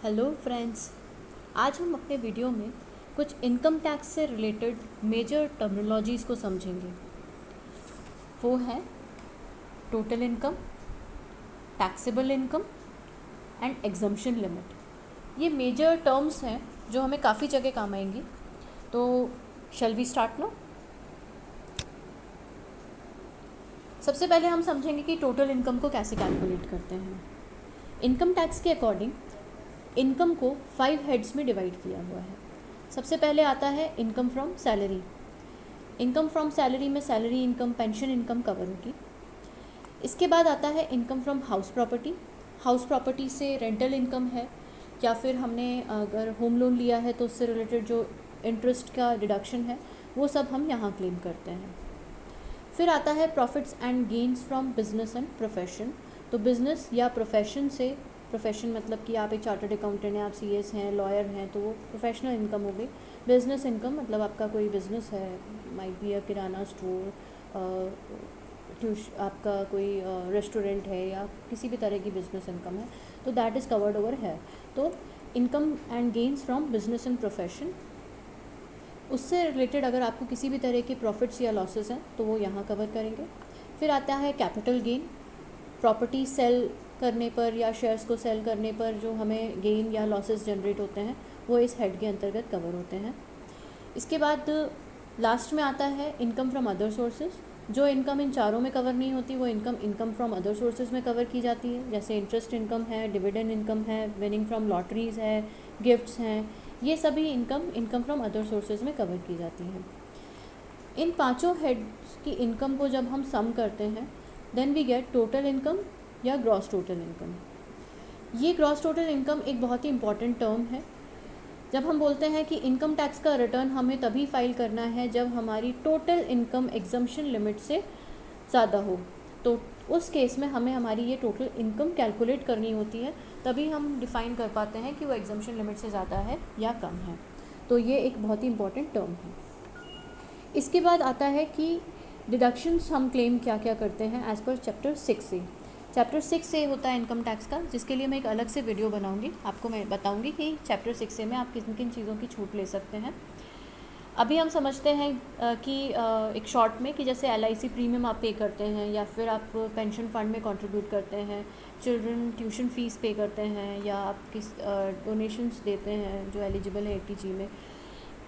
Hello friends, आज हम अपने वीडियो में कुछ इनकम टैक्स से रिलेटेड मेजर टर्मिनोलॉजीज़ को समझेंगे। वो है total income, taxable income and exemption limit. ये मेजर टर्म्स हैं जो हमें काफ़ी जगह काम आएंगी। तो शैल वी स्टार्ट नो। सबसे पहले हम समझेंगे कि टोटल इनकम को कैसे कैलकुलेट करते हैं। इनकम टैक्स के अकॉर्डिंग इनकम को 5 हेड्स में डिवाइड किया हुआ है। सबसे पहले आता है income from salary. Income from salary में salary income, pension income cover होगी। इसके बाद आता है income from house property. House property से रेंटल इनकम है, या फिर हमने अगर होम लोन लिया है तो उससे रिलेटेड जो इंटरेस्ट का डिडक्शन है वो सब हम यहाँ क्लेम करते हैं। फिर आता है profits and gains from business and profession. तो बिजनेस या प्रोफेशन से, प्रोफेशन मतलब कि आप एक चार्टर्ड अकाउंटेंट हैं, आप सीएस हैं, लॉयर हैं, तो वो प्रोफेशनल इनकम हो गई। बिजनेस इनकम मतलब आपका कोई बिजनेस है, might be a kirana store, आपका कोई रेस्टोरेंट है, या किसी भी तरह की बिजनेस इनकम है, तो दैट इज़ कवर्ड ओवर है। तो income and gains from business and profession, उससे रिलेटेड अगर आपको किसी भी तरह के प्रॉफिट्स या लॉसेस हैं तो वो यहाँ कवर करेंगे। फिर आता है कैपिटल गेन। प्रॉपर्टी सेल करने पर या शेयर्स को सेल करने पर जो हमें गेन या लॉसेस जनरेट होते हैं वो इस हेड के अंतर्गत कवर होते हैं। इसके बाद लास्ट में आता है इनकम फ्रॉम अदर सोर्सेज। जो इनकम इन चारों में कवर नहीं होती वो इनकम फ्रॉम अदर सोर्सेज में कवर की जाती है, जैसे इंटरेस्ट इनकम है, डिविडेंड इनकम है, विनिंग फ्रॉम लॉटरीज़ है, गिफ्ट्स हैं। ये सभी इनकम फ्रॉम अदर सोर्सेज में कवर की जाती हैं। इन पांचों हेड्स की इनकम को जब हम सम करते हैं then we get total income या ग्रॉस टोटल इनकम। ये ग्रॉस टोटल इनकम एक बहुत ही इंपॉर्टेंट टर्म है। जब हम बोलते हैं कि इनकम टैक्स का रिटर्न हमें तभी फाइल करना है जब हमारी टोटल इनकम एग्जम्पशन लिमिट से ज़्यादा हो, तो उस केस में हमें हमारी ये टोटल इनकम कैलकुलेट करनी होती है, तभी हम डिफ़ाइन कर पाते हैं कि वो एग्जम्पशन लिमिट से ज़्यादा है या कम है। तो ये एक बहुत ही इंपॉर्टेंट टर्म है। इसके बाद आता है कि डिडक्शंस हम क्लेम क्या क्या करते हैं एज़ पर चैप्टर 6 से। चैप्टर 6 से होता है इनकम टैक्स का, जिसके लिए मैं एक अलग से वीडियो बनाऊंगी। आपको मैं बताऊंगी कि चैप्टर 6 से में आप किन किन चीज़ों की छूट ले सकते हैं। अभी हम समझते हैं कि एक शॉर्ट में कि जैसे LIC प्रीमियम आप पे करते हैं, या फिर आप पेंशन फंड में कंट्रीब्यूट करते हैं, चिल्ड्रन ट्यूशन फ़ीस पे करते हैं, या आप किस डोनेशंस देते हैं जो एलिजिबल है ATG में।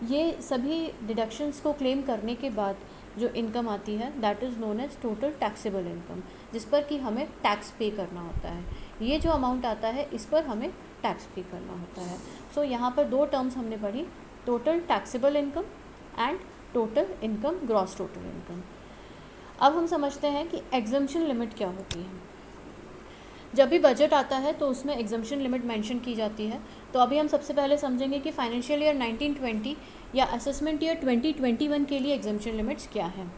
ये सभी डिडक्शंस को क्लेम करने के बाद जो इनकम आती है that is known as total taxable income, जिस पर कि हमें टैक्स पे करना होता है। ये जो अमाउंट आता है इस पर हमें टैक्स पे करना होता है। सो यहाँ पर दो टर्म्स हमने पढ़ी, total taxable income and total income gross total income. अब हम समझते हैं कि एग्जम्पशन लिमिट क्या होती है। जब भी बजट आता है तो उसमें एग्जम्पशन लिमिट मेंशन की जाती है। तो अभी हम सबसे पहले समझेंगे कि फाइनेंशियल ईयर 1920 या असेसमेंट ईयर 2021 के लिए एग्जम्पशन लिमिट्स क्या हैं।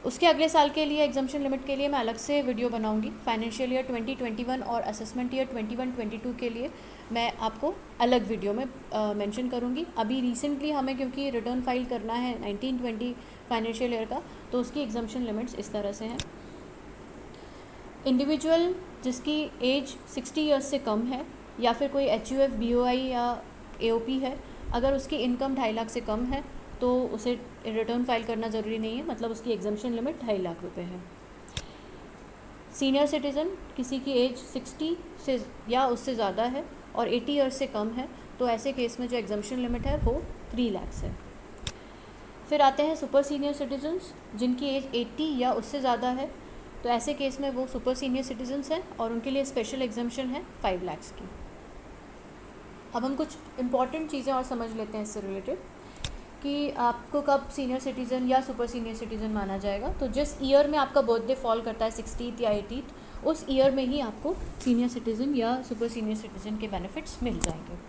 उसके अगले साल के लिए एग्जम्पशन लिमिट के लिए मैं अलग से वीडियो बनाऊंगी। फाइनेंशियल ईयर 2021 और असेसमेंट ईयर 21-22 के लिए मैं आपको अलग वीडियो में मेंशन करूंगी। अभी रिसेंटली हमें क्योंकि रिटर्न फाइल करना है 1920 फाइनेंशियल ईयर का, तो उसकी एग्जम्पशन लिमिट्स इस तरह से हैं। इंडिविजुअल जिसकी एज 60 ईयर्स से कम है, या फिर कोई HUF BOI या AOP है, अगर उसकी इनकम 2.5 लाख से कम है तो उसे रिटर्न फाइल करना ज़रूरी नहीं है, मतलब उसकी एग्जम्पशन लिमिट 2.5 लाख रुपए है। सीनियर सिटीज़न, किसी की एज 60 से या उससे ज़्यादा है और 80 ईयर्स से कम है, तो ऐसे केस में जो एग्जम्पशन लिमिट है वो 3 लाख है। फिर आते हैं सुपर सीनियर सिटीजन्स, जिनकी एज 80 या उससे ज़्यादा है, तो ऐसे केस में वो सुपर सीनियर सिटीजन्स हैं और उनके लिए स्पेशल एग्जम्पशन है 5 लाख की। अब हम कुछ इम्पॉर्टेंट चीज़ें और समझ लेते हैं इससे रिलेटेड कि आपको कब सीनियर सिटीज़न या सुपर सीनियर सिटीज़न माना जाएगा। तो जिस ईयर में आपका बर्थडे फॉल करता है 60th या 80th, उस ईयर में ही आपको सीनियर सिटीज़न या सुपर सीनियर सिटीज़न के बेनिफिट्स मिल जाएंगे।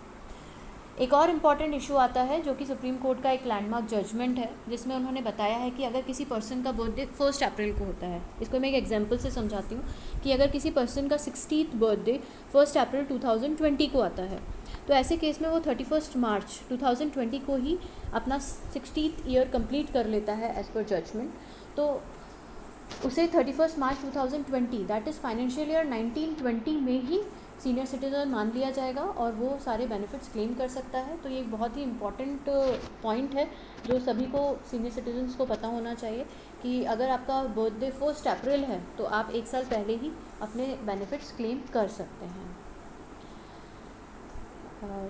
एक और इम्पॉर्टेंट इशू आता है जो कि सुप्रीम कोर्ट का एक लैंडमार्क जजमेंट है, जिसमें उन्होंने बताया है कि अगर किसी पर्सन का बर्थडे 1 अप्रैल को होता है, इसको मैं एक एग्जांपल से समझाती हूँ कि अगर किसी पर्सन का 60th बर्थडे 1 अप्रैल 2020 को आता है, तो ऐसे केस में वो 31 मार्च 2020 को ही अपना 60th ईयर कंप्लीट कर लेता है एज़ पर जजमेंट। तो उसे 31 मार्च 2020 दैट इज़ फाइनेंशियल ईयर 1920 में ही सीनियर सिटीज़न मान लिया जाएगा और वो सारे बेनिफिट्स क्लेम कर सकता है। तो ये एक बहुत ही इम्पॉर्टेंट पॉइंट है जो सभी को, सीनियर सिटीजन्स को पता होना चाहिए कि अगर आपका बर्थडे 1 अप्रैल है तो आप 1 साल पहले ही अपने बेनिफिट्स क्लेम कर सकते हैं।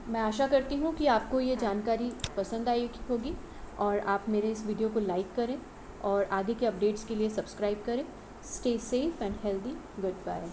मैं आशा करती हूँ कि आपको ये जानकारी पसंद आई होगी और आप मेरे इस वीडियो को लाइक करें और आगे के अपडेट्स के लिए सब्सक्राइब करें। Stay safe and healthy. Good bye.